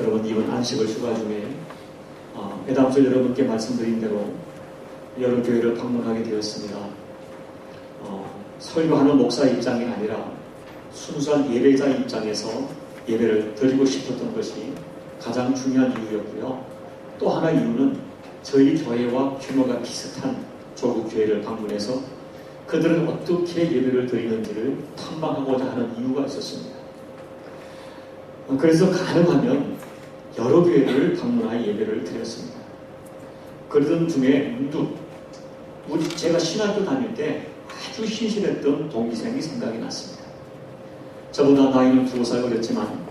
여러분, 이번 안식을 휴가 중에 매담수 여러분께 말씀드린 대로 여러 교회를 방문하게 되었습니다. 설교하는 목사 입장이 아니라 순수한 예배자 입장에서 예배를 드리고 싶었던 것이 가장 중요한 이유였고요. 또 하나 이유는 저희 교회와 규모가 비슷한 조국 교회를 방문해서 그들은 어떻게 예배를 드리는지를 탐방하고자 하는 이유가 있었습니다. 그래서 가능하면 여러 교회를 방문하여 예배를 드렸습니다. 그러던 중에 문득 제가 신학교 다닐 때 아주 신실했던 동기생이 생각이 났습니다. 저보다 나이는 2살 어렸지만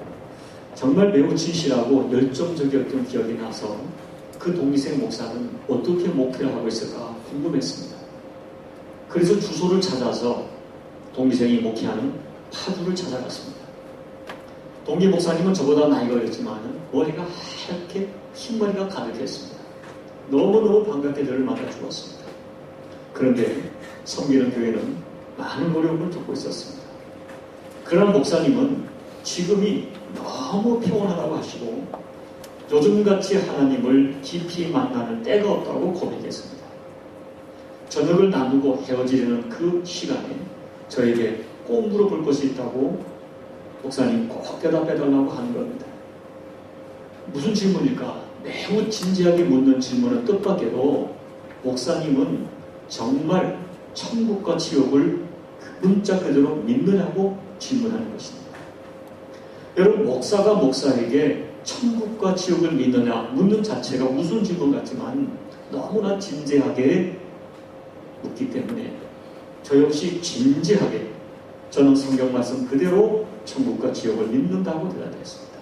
정말 매우 진실하고 열정적이었던 기억이 나서 그 동기생 목사는 어떻게 목회를 하고 있을까 궁금했습니다. 그래서 주소를 찾아서 동기생이 목회하는 파주를 찾아갔습니다. 동기 목사님은 저보다 나이가 어렸지만 머리가 하얗게 흰머리가 가득했습니다. 너무너무 반갑게 저를 맞아주었습니다. 그런데 섬기는 교회는 많은 노력을 쫓고 있었습니다. 그러나 목사님은 지금이 너무 평온하다고 하시고 요즘같이 하나님을 깊이 만나는 때가 없다고 고백했습니다. 저녁을 나누고 헤어지려는 그 시간에 저에게 꼭 물어볼 것이 있다고 목사님 꼭 대답해달라고 하는 겁니다. 무슨 질문일까? 매우 진지하게 묻는 질문은 뜻밖에도 목사님은 정말 천국과 지옥을 문자 그대로 믿느냐고 질문하는 것입니다. 여러분, 목사가 목사에게 천국과 지옥을 믿느냐 묻는 자체가 무슨 질문 같지만 너무나 진지하게 묻기 때문에 저 역시 진지하게 저는 성경 말씀 그대로 천국과 지옥을 믿는다고 대답했습니다.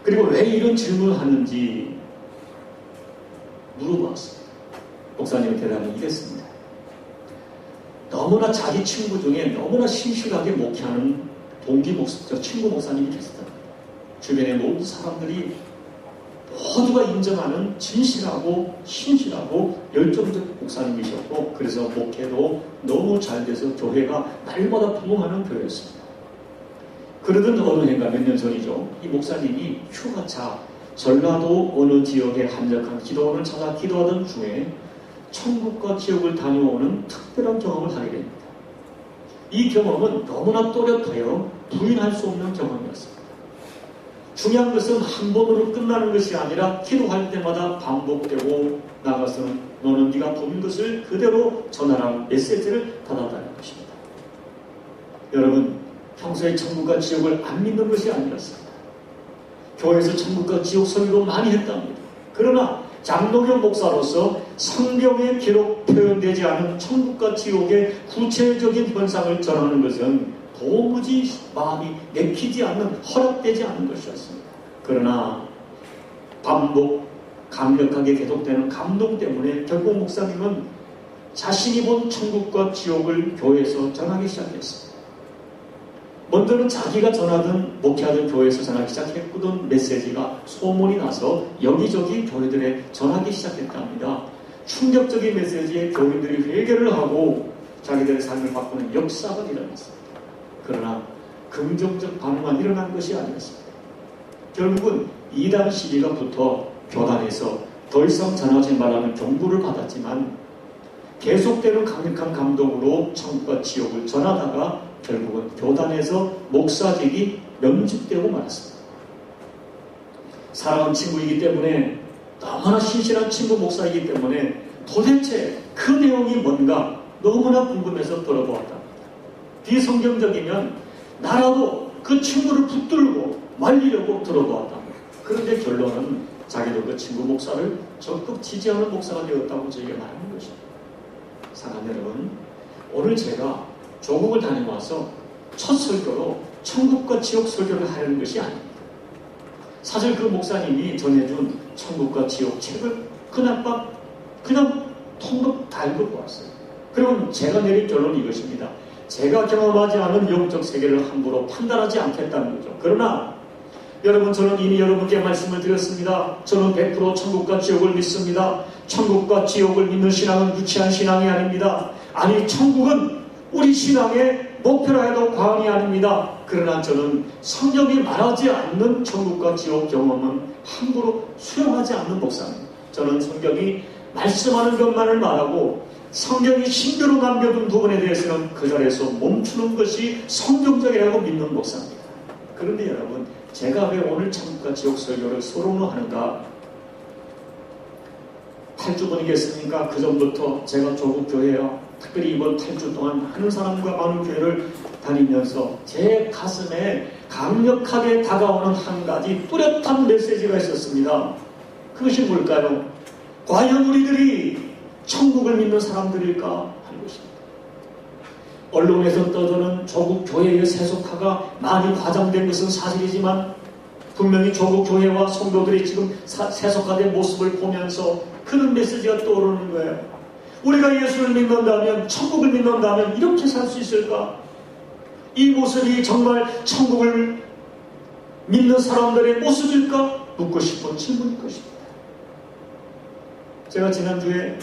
그리고 왜 이런 질문을 하는지 물어보았습니다. 목사님의 대답은 이랬습니다. 너무나 자기 친구 중에 너무나 신실하게 목회하는 친구 목사님이 계시다. 주변의 모든 사람들이 모두가 인정하는 진실하고 신실하고 열정적 목사님이셨고, 그래서 목회도 너무 잘 돼서 교회가 날마다 부흥하는 교회였습니다. 그러던 어느 해가 몇 년 전이죠. 이 목사님이 휴가차 전라도 어느 지역에 한적한 기도원을 찾아 기도하던 중에 천국과 지옥을 다녀오는 특별한 경험을 하게 됩니다. 이 경험은 너무나 또렷하여 부인할 수 없는 경험이었습니다. 중요한 것은 한 번으로 끝나는 것이 아니라 기도할 때마다 반복되고 나가서는 너는 네가 본 것을 그대로 전하라는 메시지를 받아다는 것입니다. 여러분, 평소에 천국과 지옥을 안 믿는 것이 아니었습니다. 교회에서 천국과 지옥 설교도 많이 했답니다. 그러나 장로교 목사로서 성경에 기록 표현되지 않은 천국과 지옥의 구체적인 현상을 전하는 것은 도무지 마음이 내키지 않는, 허락되지 않는 것이었습니다. 그러나 반복 강력하게 계속되는 감동 때문에 결국 목사님은 자신이 본 천국과 지옥을 교회에서 전하기 시작했습니다. 먼저는 자기가 전하던 목회하던 교회에서 전하기 시작했던 메시지가 소문이 나서 여기저기 교회들에 전하기 시작했답니다. 충격적인 메시지에 교인들이 회개를 하고 자기들의 삶을 바꾸는 역사가 일어났습니다. 그러나 긍정적 반응만 일어난 것이 아니었습니다. 결국은 이단 시비가 붙어 교단에서 더 이상 전하지 말라는 경고를 받았지만 계속되는 강력한 감동으로 천국과 지옥을 전하다가 결국은 교단에서 목사직이 면직되고 말았습니다. 사랑하는 친구이기 때문에, 너무나 신실한 친구 목사이기 때문에 도대체 그 내용이 뭔가 너무나 궁금해서 들어보았다. 비성경적이면 나라도 그 친구를 붙들고 말리려고 들어보았다. 그런데 결론은 자기도 그 친구 목사를 적극 지지하는 목사가 되었다고 저에게 말하는 것입니다. 사랑하는 여러분, 오늘 제가 조국을 다녀와서 첫 설교로 천국과 지옥 설교를 하려는 것이 아닙니다. 사실 그 목사님이 전해준 천국과 지옥 책을 그날 밤 그냥 통독 다 읽어보았어요. 그럼 제가 내린 결론은 이것입니다. 제가 경험하지 않은 영적 세계를 함부로 판단하지 않겠다는 거죠. 그러나 여러분, 저는 이미 여러분께 말씀을 드렸습니다. 저는 100% 천국과 지옥을 믿습니다. 천국과 지옥을 믿는 신앙은 유치한 신앙이 아닙니다. 아니, 천국은 우리 신앙의 목표라 해도 과언이 아닙니다. 그러나 저는 성경이 말하지 않는 천국과 지옥 경험은 함부로 수용하지 않는 목사입니다. 저는 성경이 말씀하는 것만을 말하고 성경이 신비로 남겨둔 부분에 대해서는 그 자리에서 멈추는 것이 성경적이라고 믿는 목사입니다. 그런데 여러분, 제가 왜 오늘 천국과 지옥 설교를 서론으로 하는가? 8주분이겠습니까? 그 전부터 제가 조국교회와 특별히 이번 8주 동안 많은 사람과 많은 교회를 다니면서 제 가슴에 강력하게 다가오는 한 가지 뚜렷한 메시지가 있었습니다. 그것이 뭘까요? 과연 우리들이 천국을 믿는 사람들일까 하는 것입니다. 언론에서 떠도는 조국 교회의 세속화가 많이 과장된 것은 사실이지만 분명히 조국 교회와 성도들이 지금 세속화된 모습을 보면서 그런 메시지가 떠오르는 거예요. 우리가 예수를 믿는다면, 천국을 믿는다면 이렇게 살 수 있을까? 이 모습이 정말 천국을 믿는 사람들의 모습일까? 묻고 싶은 질문일 것입니다. 제가 지난주에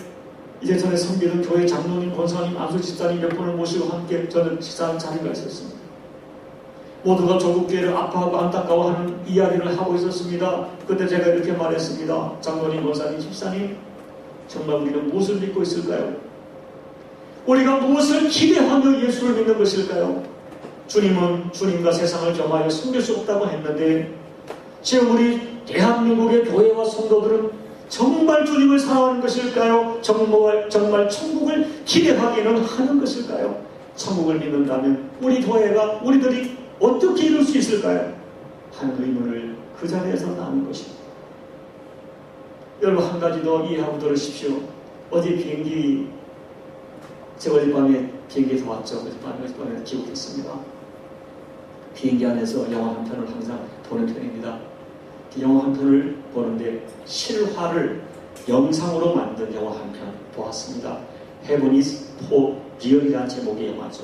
이제 전에 섬기는 교회 장로님, 권사님, 안수 집사님 몇 분을 모시고 함께 저는 식사하는 자리가 있었습니다. 모두가 조국교회를 아파하고 안타까워하는 이야기를 하고 있었습니다. 그때 제가 이렇게 말했습니다. 장로님, 권사님, 집사님, 정말 우리는 무엇을 믿고 있을까요? 우리가 무엇을 기대하며 예수를 믿는 것일까요? 주님은 주님과 세상을 겸하여 섬길 수 없다고 했는데 지금 우리 대한민국의 교회와 성도들은 정말 주님을 사랑하는 것일까요? 정말 천국을 기대하기는 하는 것일까요? 천국을 믿는다면 우리 교회가 우리들이 어떻게 이룰 수 있을까요? 하는 의문을 그 자리에서 나눈 것입니다. 여러분, 한 가지 더 이해하고 들으십시오. 어제 비행기, 제가 어젯밤에 비행기에서 왔죠. 어젯밤에 귀국했습니다. 비행기 안에서 영화 한 편을 항상 보는 편입니다. 영화 한 편을 보는데 실화를 영상으로 만든 영화 한 편 보았습니다. Heaven is for Real이라는 제목의 영화죠.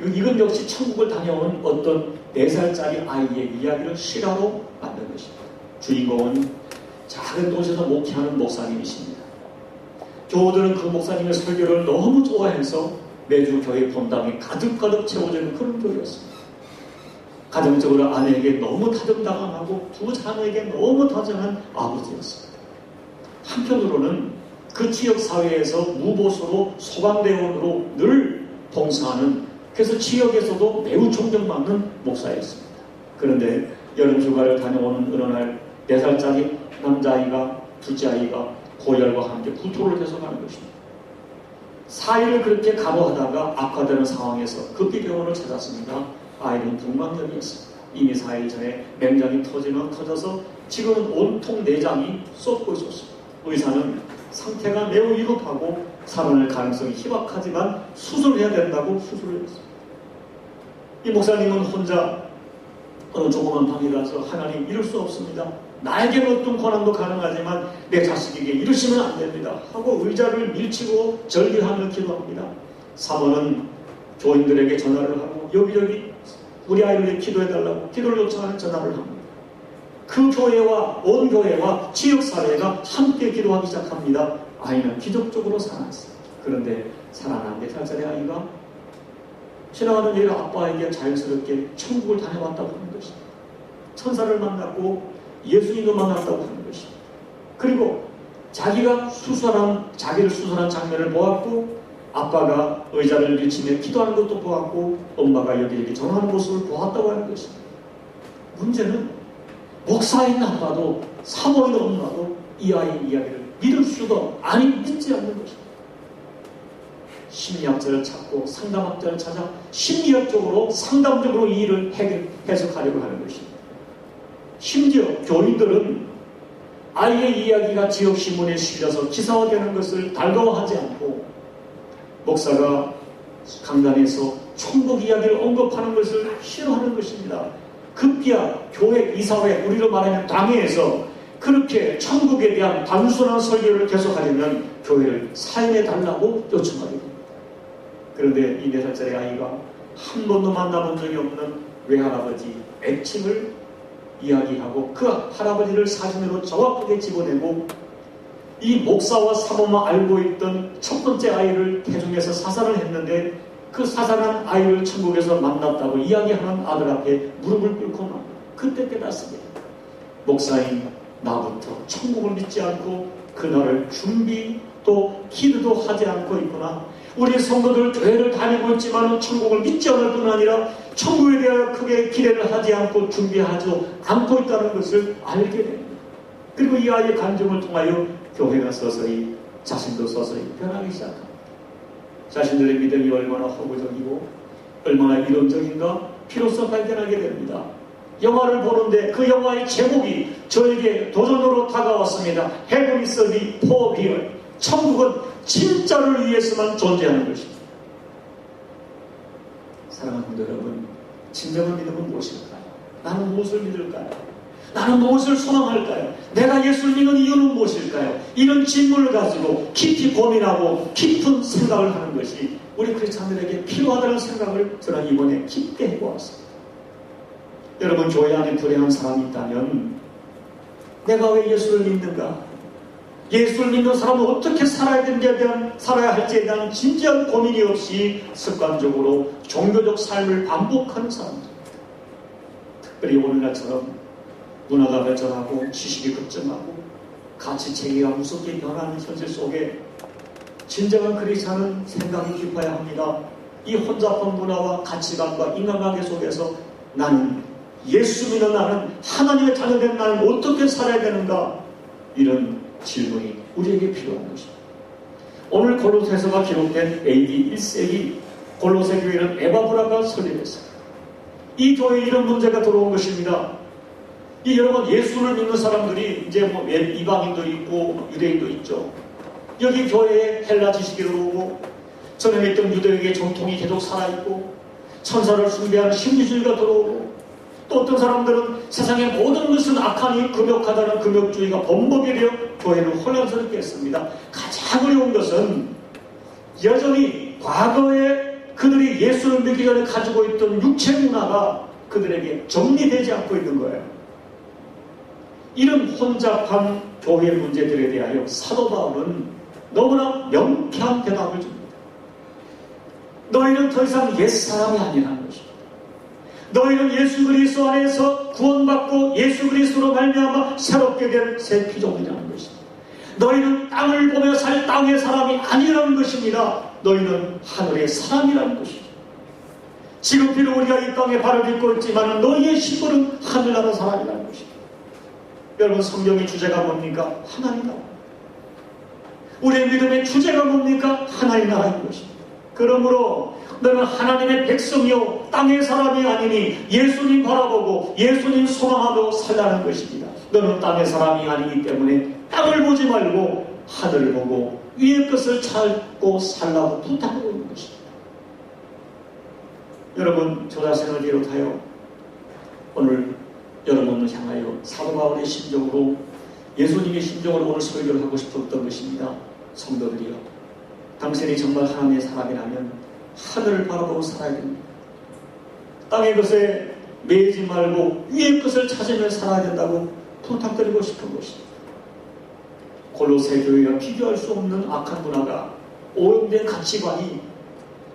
이건 역시 천국을 다녀온 어떤 4살짜리 아이의 이야기를 실화로 만든 것입니다. 주인공은 작은 도시에서 목회하는 목사님이십니다. 교우들은 그 목사님의 설교를 너무 좋아해서 매주 교회 본당이 가득가득 채워지는 그런 교회였습니다. 가정적으로 아내에게 너무 다정다감하고 두 자녀에게 너무 다정한 아버지였습니다. 한편으로는 그 지역 사회에서 무보수로 소방대원으로 늘 봉사하는, 그래서 지역에서도 매우 존경받는 목사였습니다. 그런데 여름 휴가를 다녀오는 어느 날 4살짜리 남자아이가, 둘째 아이가 고열과 함께 구토를 계속하는 것입니다. 4일을 그렇게 간호하다가 악화되는 상황에서 급히 병원을 찾았습니다. 아이는 동방염이었습니다. 이미 4일 전에 맹장이 터져서 지금은 온통 내장이 쏟고 있었습니다. 의사는 상태가 매우 위급하고 살아날 가능성이 희박하지만 수술해야 된다고 수술을 했습니다. 이 목사님은 혼자 어느 조그만 방에 가서 하나님, 이럴 수 없습니다. 나에게는 어떤 고난도 가능하지만 내 자식에게 이러시면 안 됩니다 하고 의자를 밀치고 절규하며 기도합니다. 사모는 교인들에게 전화를 하고 여기저기 우리 아이를 위해 기도해달라고 기도를 요청하는 전화를 합니다. 그 교회와 온 교회와 지역사회가 함께 기도하기 시작합니다. 아이는 기적적으로 살아났어요. 그런데 살아난 4살짜리 아이가 지나가는 일을 아빠에게 자연스럽게 천국을 다녀왔다고 하는 것입니다. 천사를 만났고 예수님도 만났다고 하는 것입니다. 그리고 자기를 수술한 장면을 보았고 아빠가 의자를 밀치며 기도하는 것도 보았고 엄마가 여기저기 전화하는 모습을 보았다고 하는 것입니다. 문제는 목사인 아빠도 사모인 엄마도 이 아이의 이야기를 믿을 수도 아니 믿지 않는 것입니다. 심리학자를 찾고 상담학자를 찾아 심리학적으로 상담적으로 이 일을 해석하려고 하는 것입니다. 심지어 교인들은 아이의 이야기가 지역신문에 실려서 기사화되는 것을 달가워하지 않고 목사가 강단에서 천국 이야기를 언급하는 것을 싫어하는 것입니다. 급기야 교회, 이사회, 우리로 말하면 당회에서 그렇게 천국에 대한 단순한 설교를 계속하려면 교회를 사임해달라고 요청하게 됩니다. 그런데 이 4살짜리 아이가 한 번도 만나본 적이 없는 외할아버지 애칭을 이야기하고 그 할아버지를 사진으로 정확하게 집어내고 이 목사와 사모만 알고 있던 첫 번째 아이를 태중에서 사살을 했는데 그 사살한 아이를 천국에서 만났다고 이야기하는 아들 앞에 무릎을 꿇고 납니다. 그때 깨닫습니다. 목사인 나부터 천국을 믿지 않고 그날을 준비 또 기도도 하지 않고 있구나. 우리 성도들 교회를 다니고 있지만 천국을 믿지 않을 뿐 아니라 천국에 대하여 크게 기대를 하지 않고 준비하지 않고 있다는 것을 알게 됩니다. 그리고 이 아이의 간증을 통하여 교회가 서서히 자신도 서서히 변하기 시작합니다. 자신들의 믿음이 얼마나 허구적이고 얼마나 이론적인가 비로소 발견하게 됩니다. 영화를 보는데 그 영화의 제목이 저에게 도전으로 다가왔습니다. Heaven is for real. 천국은 진짜를 위해서만 존재하는 것입니다. 사랑하는 성도 여러분, 진정한 믿음은 무엇일까요? 나는 무엇을 믿을까요? 나는 무엇을 소망할까요? 내가 예수를 믿는 이유는 무엇일까요? 이런 질문을 가지고 깊이 고민하고 깊은 생각을 하는 것이 우리 크리스찬들에게 필요하다는 생각을 저는 이번에 깊게 해보았습니다. 여러분, 교회 안에 불행한 사람이 있다면 내가 왜 예수를 믿는가? 예수를 믿는 사람은 어떻게 살아야 할지에 대한 진지한 고민이 없이 습관적으로 종교적 삶을 반복하는 사람들, 특별히 오늘날처럼 문화가 발전하고 지식이 급증하고 가치체계가 무섭게 변하는 현실 속에 진정한 크리스찬은 생각이 깊어야 합니다. 이 혼잡한 문화와 가치관과 인간관계 속에서 나는 예수 믿는 나는 하나님의 자녀된 나는 어떻게 살아야 되는가? 이런 질문이 우리에게 필요한 것입니다. 오늘 골로새서가 기록된 AD 1세기 골로새 교회는 에바브라가 설립했어요. 이 교회에 이런 문제가 들어온 것입니다. 이 여러분, 예수를 믿는 사람들이 이제 뭐 이방인도 있고 유대인도 있죠. 여기 교회에 헬라 지식이 들어오고 전에 믿던 유대인의 전통이 계속 살아있고 천사를 숭배하는 신비주의가 들어오고 또 어떤 사람들은 세상의 모든 것은 악하니 금욕하다는 금욕주의가 범벅이 되어 교회를 혼란스럽게 했습니다. 가장 어려운 것은 여전히 과거에 그들이 예수를 믿기 전에 가지고 있던 육체 문화가 그들에게 정리되지 않고 있는 거예요. 이런 혼잡한 교회 문제들에 대하여 사도 바울은 너무나 명쾌한 대답을 줍니다. 너희는 더 이상 옛사람이 아니라는 것입니다. 너희는 예수 그리스도 안에서 구원받고 예수 그리스도로 말미암아 새롭게 된 새 피조물이라는 것입니다. 너희는 땅을 보며 살 땅의 사람이 아니라는 것입니다. 너희는 하늘의 사람이라는 것입니다. 지금 비록 우리가 이 땅에 발을 딛고 있지만 너희의 신분은 하늘나라 사람이라는 것입니다. 여러분, 성경의 주제가 뭡니까? 하나님 나라. 우리의 믿음의 주제가 뭡니까? 하나님 나라인 것입니다. 그러므로 너는 하나님의 백성이요 땅의 사람이 아니니 예수님 바라보고 예수님 소망하고 살라는 것입니다. 너는 땅의 사람이 아니기 때문에 땅을 보지 말고 하늘을 보고 위의 것을 찾고 살라고 부탁하고 있는 것입니다. 여러분, 저 자신을 비롯하여 오늘 여러분을 향하여 사도 바울의 심정으로 예수님의 심정으로 오늘 설교를 하고 싶었던 것입니다. 성도들이여, 당신이 정말 하나님의 사람이라면 하늘을 바라보고 살아야 됩니다. 땅의 것에 매이지 말고 위의 것을 찾으며 살아야 된다고 부탁드리고 싶은 것입니다. 골로새 교회와 비교할 수 없는 악한 문화가, 오염된 가치관이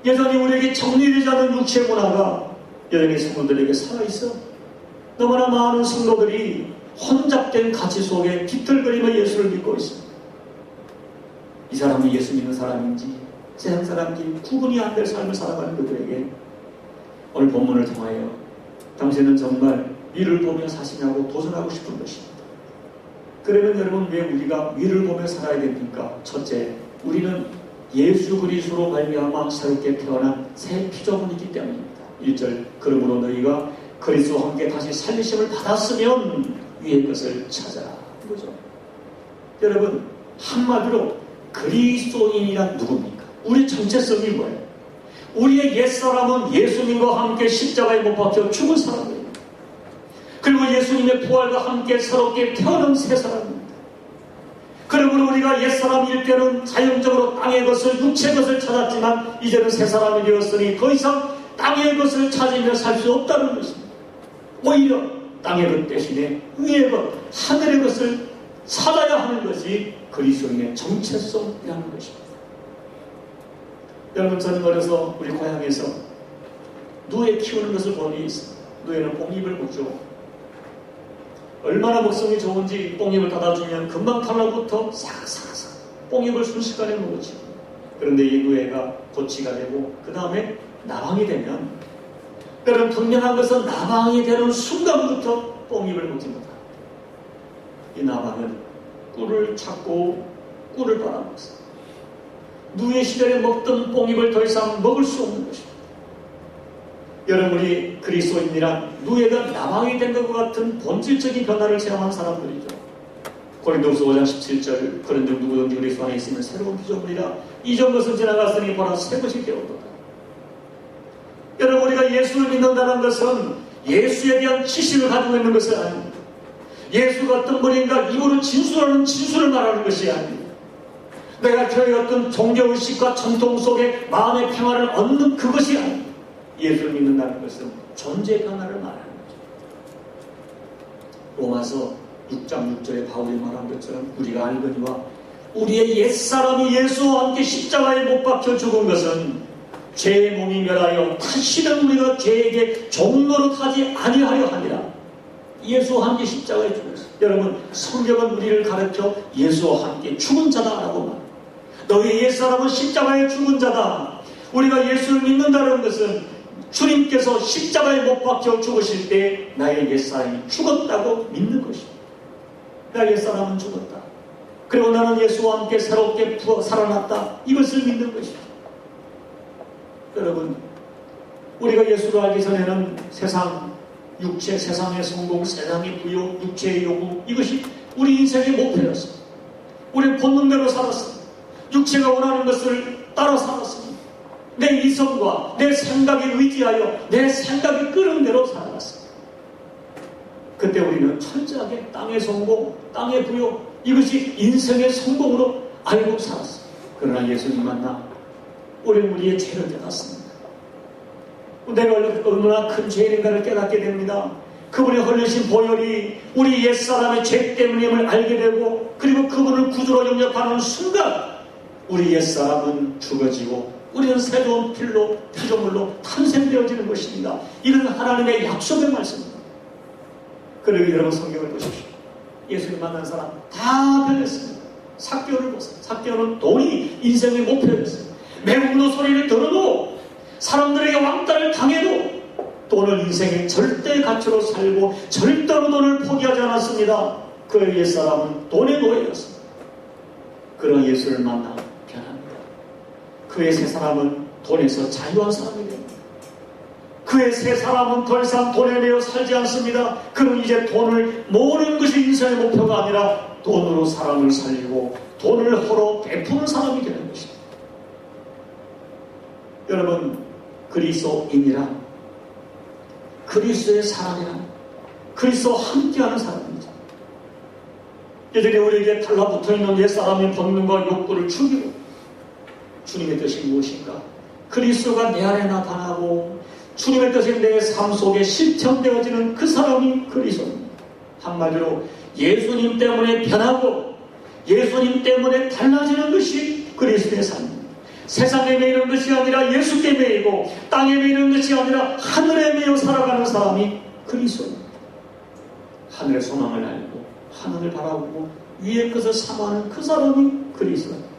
여전히 우리에게 정리되지 않은 육체 문화가 여전히 성도들에게 살아있어 너무나 많은 성도들이 혼잡된 가치 속에 비틀거리며 예수를 믿고 있습니다. 이 사람이 예수 믿는 사람인지 세상 사람인지 구분이 안 될 삶을 살아가는 그들에게 오늘 본문을 통하여 당신은 정말 위를 보며 사시냐고 도전하고 싶은 것입니다. 그러면 여러분, 왜 우리가 위를 보며 살아야 됩니까? 첫째, 우리는 예수 그리스도로 말미암아 새롭게 태어난 새 피조물이기 때문입니다. 1절, 그러므로 너희가 그리스도와 함께 다시 살리심을 받았으면 위의 것을 찾아라. 그죠? 여러분, 한마디로 그리스도인이란 누굽니까? 우리 정체성이 뭐예요? 우리의 옛사람은 예수님과 함께 십자가에 못 박혀 죽은 사람입니다. 그리고 예수님의 부활과 함께 새롭게 태어난 새 사람입니다. 그러므로 우리가 옛사람일 때는 자연적으로 땅의 것을, 육체의 것을 찾았지만 이제는 새 사람이 되었으니 더 이상 땅의 것을 찾으며 살 수 없다는 것입니다. 오히려 땅의 것 대신에 위의 것, 하늘의 것을 찾아야 하는 것이 그리스도인의 정체성이라는 것입니다. 여러분, 저는 어려서 우리 고향에서 누에 키우는 것을 보니 누에는 뽕잎을 먹죠. 얼마나 먹성이 좋은지 뽕잎을 닫아주면 금방 달라붙어 싹싹싹 뽕잎을 순식간에 먹었죠. 그런데 이 누에가 고치가 되고 그 다음에 나방이 되면, 여러분, 분명한 것은 나방이 되는 순간부터 뽕잎을 먹지 못합니다. 이 나방은 꿀을 찾고 꿀을 빨아먹습니다. 누에 시절에 먹던 뽕잎을 더 이상 먹을 수 없는 것입니다. 여러분이 그리스도인이란 누에가 나방이 된 것 같은 본질적인 변화를 체험한 사람들이죠. 고린도후서 5장 17절, 그런즉 누구든지 그리스도 안에 있으면 새로운 피조물이라 이전 것은 지나갔으니 보라 새 것이 되었도다. 여러분, 우리가 예수를 믿는다는 것은 예수에 대한 지식을 가지고 있는 것은 아닙니다. 예수가 어떤 분인가 입으로 진술하는 진술을 말하는 것이 아닙니다. 내가 교회의 어떤 종교의식과 전통 속에 마음의 평화를 얻는 그것이 아닙니다. 예수를 믿는다는 것은 존재 변화를 말하는 거죠. 로마서 6장 6절에 바울이 말한 것처럼 우리가 알거니와 우리의 옛사람이 예수와 함께 십자가에 못 박혀 죽은 것은 죄의 몸이 멸하여 다시는 우리가 죄에게 종로로 타지 아니하려 함이라. 예수와 함께 십자가에 죽었어요. 여러분, 성경은 우리를 가르쳐 예수와 함께 죽은 자다라고 말합니다. 너희 옛사람은 십자가에 죽은 자다. 우리가 예수를 믿는다는 것은 주님께서 십자가에 못 박혀 죽으실 때 나의 옛사람이 죽었다고 믿는 것입니다. 나의 옛사람은 죽었다. 그리고 나는 예수와 함께 새롭게 살아났다. 이것을 믿는 것입니다. 여러분, 우리가 예수를 알기 전에는 세상, 육체, 세상의 성공, 세상의 부요, 육체의 요구, 이것이 우리 인생의 목표였습니다. 우리는 본능대로 살았습니다. 육체가 원하는 것을 따라 살았습니다. 내 이성과 내 생각에 의지하여 내 생각이 끄는 대로 살아갔습니다. 그때 우리는 철저하게 땅의 성공, 땅의 부요, 이것이 인생의 성공으로 알고 살았습니다. 그러나 예수님 만나 우리는 우리의 죄를 깨닫습니다. 내가 얼마나 큰 죄인인가를 깨닫게 됩니다. 그분의 흘리신 보혈이 우리 옛사람의 죄 때문임을 알게 되고, 그리고 그분을 구주로 영접하는 순간 우리 옛사람은 죽어지고 우리는 새로운 피조물로 탄생되어지는 것입니다. 이건 하나님의 약속의 말씀입니다. 그리고 여러분, 성경을 보십시오. 예수님 만난 사람 다 변했습니다. 삭개오를 보세요. 삭개오는 돈이 인생의 목표였어요. 매국노 소리를 들어도, 사람들에게 왕따를 당해도 돈을 인생의 절대 가치로 살고 절대로 돈을 포기하지 않았습니다. 그 옛사람은 돈의 노예였습니다. 그런 예수를 만나 변합니다. 그의 새 사람은 돈에서 자유한 사람이 됩니다. 그의 새 사람은 더 이상 돈에 매여 살지 않습니다. 그는 이제 돈을 모으는 것이 인생의 목표가 아니라 돈으로 사람을 살리고 돈을 허로 베푸는 사람이 되는 것입니다. 여러분, 그리스도인이란, 그리스도의 사람이란 그리스도와 함께하는 사람입니다. 여전히 우리에게 달라붙어있는 옛사람의 본능과 욕구를 죽이고, 주님의 뜻이 무엇인가? 그리스도가 내 안에 나타나고 주님의 뜻이 내 삶 속에 실천되어지는 그 사람이 그리스도입니다. 한마디로 예수님 때문에 변하고 예수님 때문에 달라지는 것이 그리스도의 삶입니다. 세상에 매이는 것이 아니라 예수께 매이고 땅에 매이는 것이 아니라 하늘에 매여 살아가는 사람이 그리스도입니다. 하늘의 소망을 알고 하늘을 바라보고 위의 것을 사모하는 그 사람이 그리스도입니다.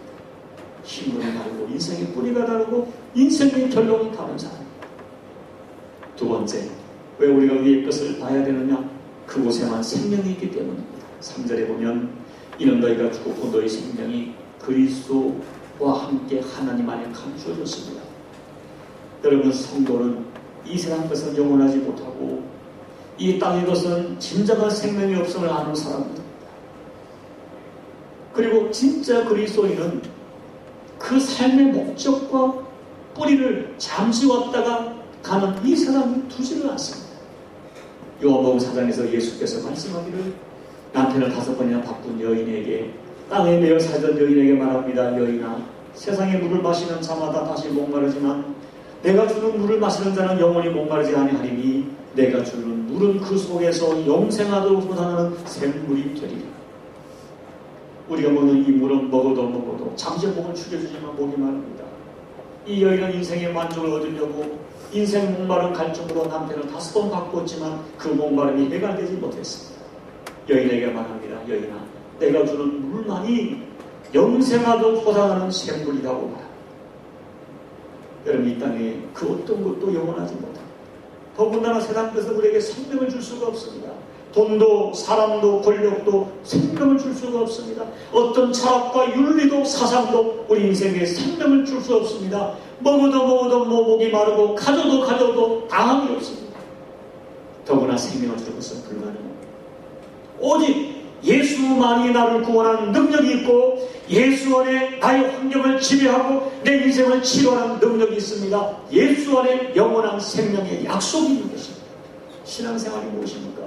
신분이 다르고 인생의 뿌리가 다르고 인생의 결론이 다른 사람. 두 번째, 왜 우리가 위의 것을 봐야 되느냐? 그곳에만 생명이 있기 때문입니다. 3절에 보면 이는 너희가 죽고 너희 생명이 그리스도와 함께 하나님 안에 감추어졌습니다. 여러분, 성도는 이 세상 것은 영원하지 못하고 이 땅의 것은 진정한 생명이 없음을 아는 사람입니다. 그리고 진짜 그리스도인은 그 삶의 목적과 뿌리를 잠시 왔다가 가는 이 사람이 두지를 않습니다. 요한복음 4장에서 예수께서 말씀하기를 남편을 5번이나 바꾼 여인에게, 땅에 매여 살던 여인에게 말합니다. 여인아, 세상의 물을 마시는 자마다 다시 목마르지만 내가 주는 물을 마시는 자는 영원히 목마르지 아니하리니 내가 주는 물은 그 속에서 영생하도록 솟아나는 샘물이 되리라. 우리가 먹는 이 물은 먹어도 잠시 목을 축여주지만 목이 마릅니다. 이 여인은 인생의 만족을 얻으려고 인생 목마른 갈증으로 남편을 5번 바꿨지만 그 목마름이 해결되지 못했습니다. 여인에게 말합니다. 여인아, 내가 주는 물만이 영생하도 보장하는 샘물이라고 말합니다. 여러분, 이 땅에 그 어떤 것도 영원하지 못합니다. 더군다나 세상 것은 우리에게 생명을 줄 수가 없습니다. 돈도 사람도 권력도 생명을 줄 수가 없습니다. 어떤 철학과 윤리도 사상도 우리 인생에 생명을 줄 수 없습니다. 먹어도 목이 마르고 가져도 다함이 없습니다. 더구나 생명을 줄 것은 불가능합니다. 오직 예수만이 나를 구원하는 능력이 있고 예수 안에 나의 환경을 지배하고 내 인생을 치료하는 능력이 있습니다. 예수 안에 영원한 생명의 약속이 있는 것입니다. 신앙생활이 무엇입니까?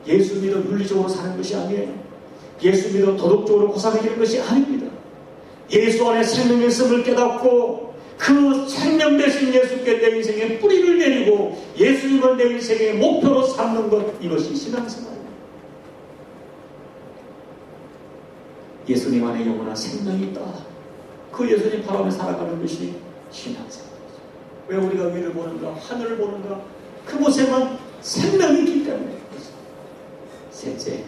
예수 믿어 윤리적으로 사는 것이 아니에요. 예수 믿어 도덕적으로 고상해지는 것이 아닙니다. 예수 안에 생명의 있음을 깨닫고 그 생명 대신 예수께 내 인생의 뿌리를 내리고 예수님을 내 인생의 목표로 삼는 것, 이것이 신앙생활입니다. 예수님 안에 영원한 생명이 있다. 그 예수님 바라보며 살아가는 것이 신앙생활이죠. 왜 우리가 위를 보는가, 하늘을 보는가? 그곳에만 생명이 있기 때문에. 셋째,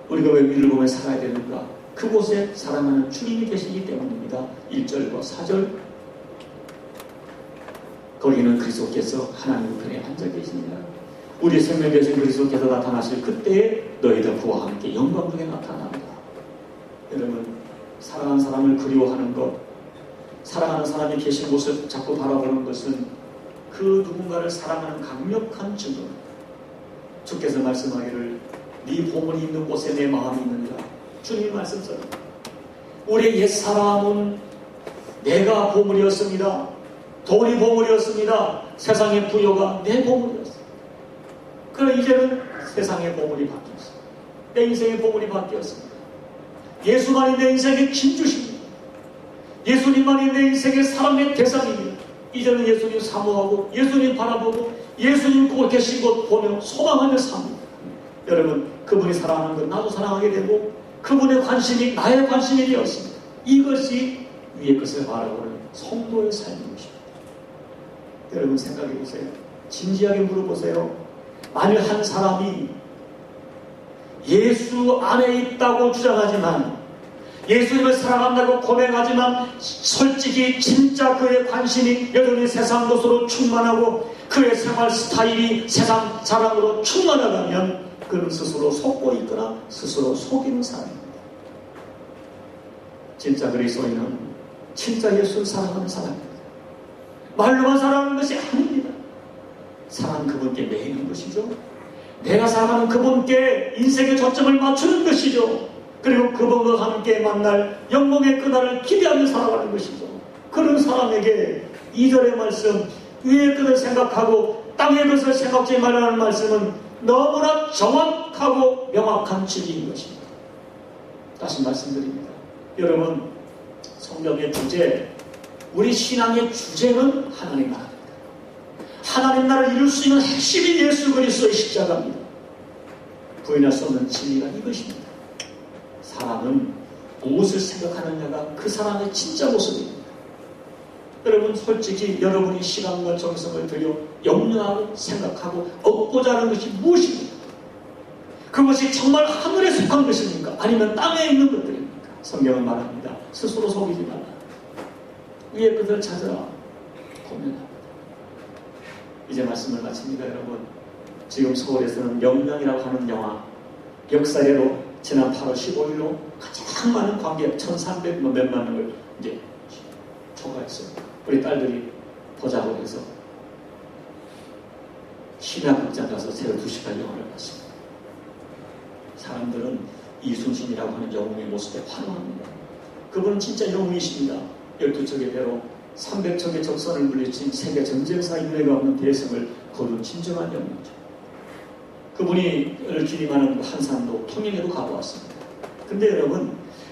우리가 왜 위를 보며 살아야 되는가? 그곳에 사랑하는 주님이 계시기 때문입니다. 1절과 4절. 거기는 그리스도께서 하나님 우편에 앉아 계시니라. 우리 생명 되신 그리스도께서 나타나실 그때에 너희들 그와 함께 영광 중에 나타난다. 여러분, 사랑하는 사람을 그리워하는 것, 사랑하는 사람이 계신 곳을 자꾸 바라보는 것은 그 누군가를 사랑하는 강력한 증거. 주께서 말씀하기를 네 보물이 있는 곳에 내 마음이 있느니라. 주님 말씀처럼 우리의 옛사람은 내가 보물이었습니다. 돈이 보물이었습니다. 세상의 부여가 내 보물이었습니다. 그러나 이제는 세상의 보물이 바뀌었습니다. 내 인생의 보물이 바뀌었습니다. 예수만이 내 인생의 진주십니다. 예수님만이 내 인생의 사랑의 대상입니다. 이제는 예수님 사모하고 예수님 바라보고 예수님 그곳 계신 곳 보며 소망하며 삽니다. 여러분, 그분이 사랑하는 것 나도 사랑하게 되고 그분의 관심이 나의 관심이 되었습니다. 이것이 위의 것을 바라보는 성도의 삶인 것입니다. 여러분, 생각해 보세요. 진지하게 물어보세요. 만일 한 사람이 예수 안에 있다고 주장하지만 예수님을 사랑한다고 고백하지만 솔직히 진짜 그의 관심이 여전히 세상 것으로 충만하고 그의 생활 스타일이 세상 자랑으로 충만하다면 그는 스스로 속고 있거나 스스로 속이는 사람입니다. 진짜 그리스도인은 진짜 예수를 사랑하는 사람입니다. 말로만 사랑하는 것이 아닙니다. 사랑하는 그분께 매이는 것이죠. 내가 사랑하는 그분께 인생의 초점을 맞추는 것이죠. 그리고 그분과 함께 만날 영광의 그날을 기대하며 살아가는 것이죠. 그런 사람에게 2절의 말씀, 위의 것을 생각하고 땅의 것을 생각지 말라는 말씀은 너무나 정확하고 명확한 진리인 것입니다. 다시 말씀드립니다. 여러분, 성경의 주제, 우리 신앙의 주제는 하나님 나라입니다. 하나님 나라를 이룰 수 있는 핵심이 예수 그리스도의 십자가입니다. 부인할 수 없는 진리가 이것입니다. 사람은 무엇을 생각하느냐가 그 사람의 진짜 모습입니다. 여러분, 솔직히 여러분이 시간과 정성을 들여 염려하고 생각하고 얻고자 하는 것이 무엇입니까? 그것이 정말 하늘에 속한 것입니까? 아니면 땅에 있는 것들입니까? 성경은 말합니다. 스스로 속이지 말라. 위의 것을 찾으라. 고민합니다. 이제 말씀을 마칩니다. 여러분, 지금 서울에서는 명량이라고 하는 영화 역사례로 지난 8월 15일로 가장 많은 관객 1,300 몇만 명을 이제 초과했어요. 우리 딸들이 보자고 해서 심야극장 가서 새벽 2시까지 영화를 봤습니다. 사람들은 이순신이라고 하는 영웅의 모습에 환호합니다. 그분은 진짜 영웅이십니다. 12척의 배로 300척의 적선을 물리친 세계 전쟁사 인류가 없는 대성을 거둔 진정한 영웅이죠. 그분이 기림하는 한산도 통영에도 가보았습니다. 근데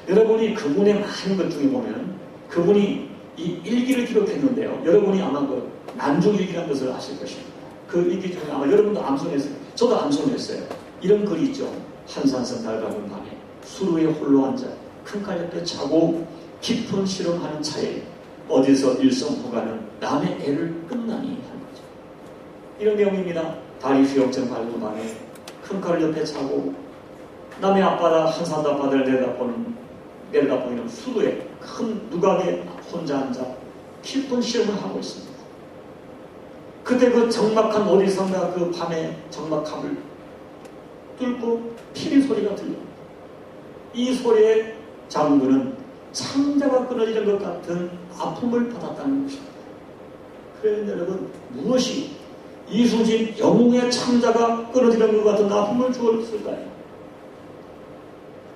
여러분이 그분의 많은 것 중에 보면 그분이 이 일기를 기록했는데요. 여러분이 아마 그 난중일기라는 것을 아실 것입니다. 그 일기 중에 아마 여러분도 암송했어요. 저도 암송했어요. 이런 글이 있죠. 한산섬 낡은 밤에 수루에 홀로 앉아 큰 가녁대 차고 깊은 실험하는 차에 어디서 일성후가는 남의 애를 끝나니 하는 거죠. 이런 내용입니다. 다리 휘역증 밟은 밤에 큰 칼을 옆에 차고 남의 앞바다 한산 앞바다를 내려다보이는 수도에 큰 누각에 혼자 앉아 깊은 시험을 하고 있습니다. 그때 그 적막한 어디선가 그 밤의 적막함을 뚫고 피리 소리가 들립니다. 이 소리에 장군은 창자가 끊어지는 것 같은 아픔을 받았다는 것입니다. 그런데 여러분, 무엇이 이수진 영웅의 창자가 끊어지는 것 같은 아픔을 주었을까요?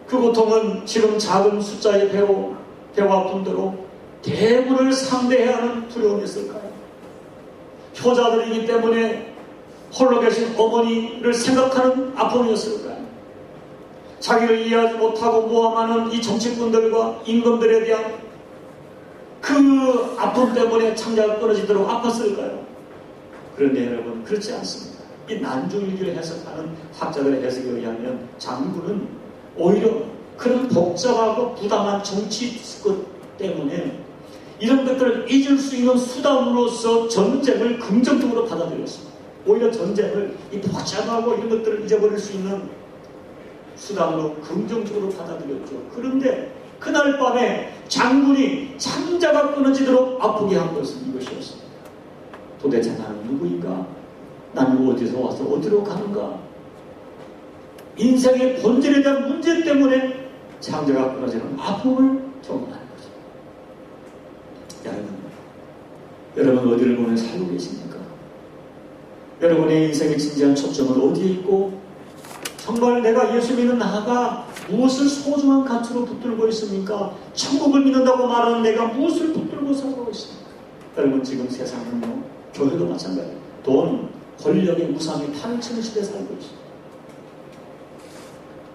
그 고통은 지금 작은 숫자의 배와 아픔대로 대군을 상대해야 하는 두려움이었을까요? 효자들이기 때문에 홀로 계신 어머니를 생각하는 아픔이었을까요? 자기를 이해하지 못하고 모함하는 이 정치꾼들과 임금들에 대한 그 아픔 때문에 창자가 끊어지도록 아팠을까요? 그런데 여러분, 그렇지 않습니다. 이 난주일기를 해석하는 학자들의 해석에 의하면 장군은 오히려 그런 복잡하고 부당한 정치 것 때문에 이런 것들을 잊을 수 있는 수단으로서 전쟁을 긍정적으로 받아들였습니다. 오히려 전쟁을 이 복잡하고 이런 것들을 잊어버릴 수 있는 수단으로 긍정적으로 받아들였죠. 그런데 그날 밤에 장군이 창자가 끊어지도록 아프게 한 것은 이것이었습니다. 도대체 나는 누구인가? 나는 어디서 와서 어디로 가는가? 인생의 본질에 대한 문제 때문에 창자가 끊어지는 아픔을 경험하는 거죠. 여러분 어디를 보며 살고 계십니까? 여러분의 인생의 진지한 초점은 어디에 있고 정말 내가 예수 믿는 나가 무엇을 소중한 가치로 붙들고 있습니까? 천국을 믿는다고 말하는 내가 무엇을 붙들고 살고 있습니까? 여러분 지금 세상은요, 교회도 마찬가지예요. 돈, 권력의 무상의 파렴치는 시대에 살고 있습니다.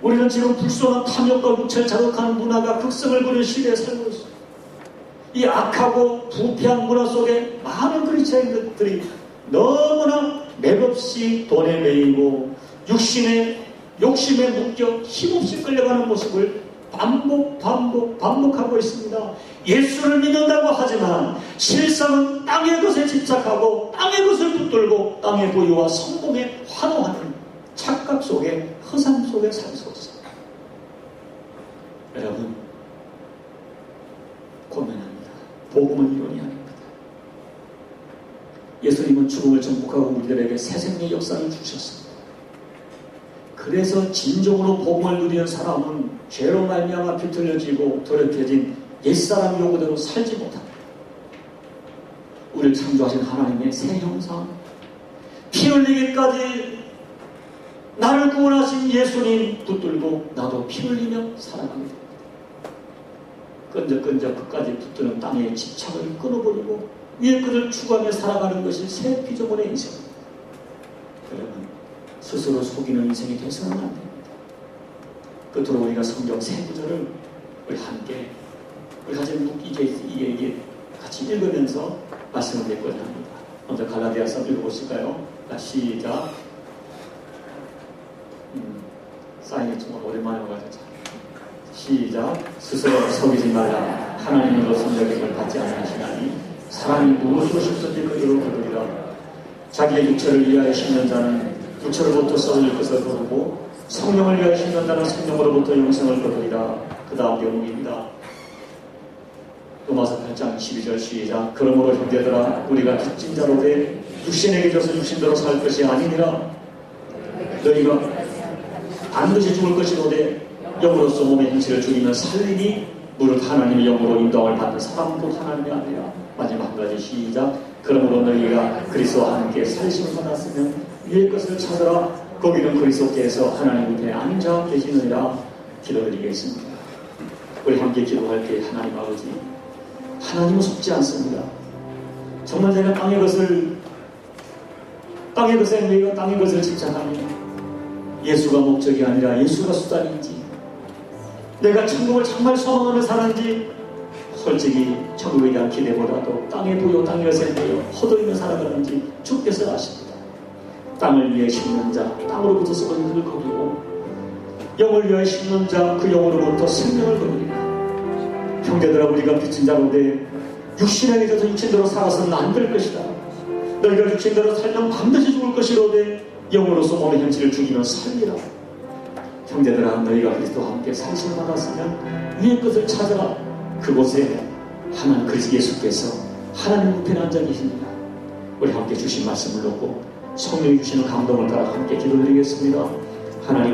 우리는 지금 불순한 탐욕과 육체를 자극하는 문화가 극성을 부리는 시대에 살고 있습니다. 이 악하고 부패한 문화 속에 많은 그리스도인들이 너무나 맥없이 돈에 매이고 욕심에 묶여 힘없이 끌려가는 모습을 반복하고 있습니다. 예수를 믿는다고 하지만 실상은 땅의 것에 집착하고 땅의 것을 붙들고 땅의 부유와 성공에 환호하는 착각 속에 허상 속에 살고 있습니다. 여러분 고민합니다. 복음은 이론이 아닙니다. 예수님은 죽음을 정복하고 우리들에게 새 생명의 역사를 주셨습니다. 그래서 진정으로 복음을 누리는 사람은 죄로 말미암아 비틀려지고 더럽혀진 옛사람 요구대로 살지 못합니다. 우리를 창조하신 하나님의 새 형상, 피 흘리기까지 나를 구원하신 예수님 붙들고 나도 피 흘리며 살아가게 됩니다. 끈적끈적 끝까지 붙드는 땅의 집착을 끊어버리고 위의 것을 추구하며 살아가는 것이 새 피조물의 인생입니다. 여러분 스스로 속이는 인생이 되서는 안 됩니다. 끝으로 우리가 성경 세 구절을 우리 함께 우리 같이 이게 같이 읽으면서 말씀을 맺고자 합니다. 먼저 갈라디아서 읽어보실까요? 시작. 사인이 정말 오랜만에 와가지고 시작. 스스로 속이지 말라. 하나님으로 성적임을 받지 않으시나니 사람이 무엇으로 싶든지 그대로 거두리라. 자기의 육체를 위하여 심는 자는 육체로부터 썩을 것을 거두고 성령을 위하여 심는 자는 성령으로부터 영생을 거두리라. 그 다음 영웅입니다. 로마서 8장 12절 시작. 그러므로 형제들아 우리가 빚진 자로 돼 육신에게 져서 육신대로 살 것이 아니니라. 너희가 반드시 죽을 것이로되 영으로서 몸의 형체를 죽이면 살리니 무릇 하나님의 영으로 인도함을 받는 사람도 하나님의 아니라. 마지막 한 가지 시작. 그러므로 너희가 그리스도와 함께 살리심을 받았으면 위의 것을 찾으라. 거기는 그리스도께서 하나님 앞에 앉아 계시느니라. 기도드리겠습니다. 우리 함께 기도할 때 하나님 아버지, 하나님은 속지 않습니다. 정말 내가 땅의 것에 매여 땅의 것을 집착하며 예수가 목적이 아니라 예수가 수단인지, 내가 천국을 정말 소망하며 사는지, 솔직히 천국에 대한 기대보다도 땅의 부요 땅의 것에 매여 허덕이며 살아가는지 주께서 아십니다. 땅을 위해 심는 자 땅으로부터 썩은 것을 거두고 영을 위하여 심는 자 그 영으로부터 생명을 거두리라. 형제들아 우리가 빚진 자로 돼 육신에게 져서 육신대로 살아서는 안 될 것이다. 너희가 육신대로 살면 반드시 죽을 것이로되 영으로서 몸의 현실을 죽이면 살리라. 형제들아, 너희가 그리스도와 함께 살심을 받았으면 위의 것을 찾아라. 그곳에 하나님 그리스도 예수께서 하나님 우편에 앉아 계십니다. 우리 함께 주신 말씀을 놓고 성령이 주시는 감동을 따라 함께 기도드리겠습니다. 하나님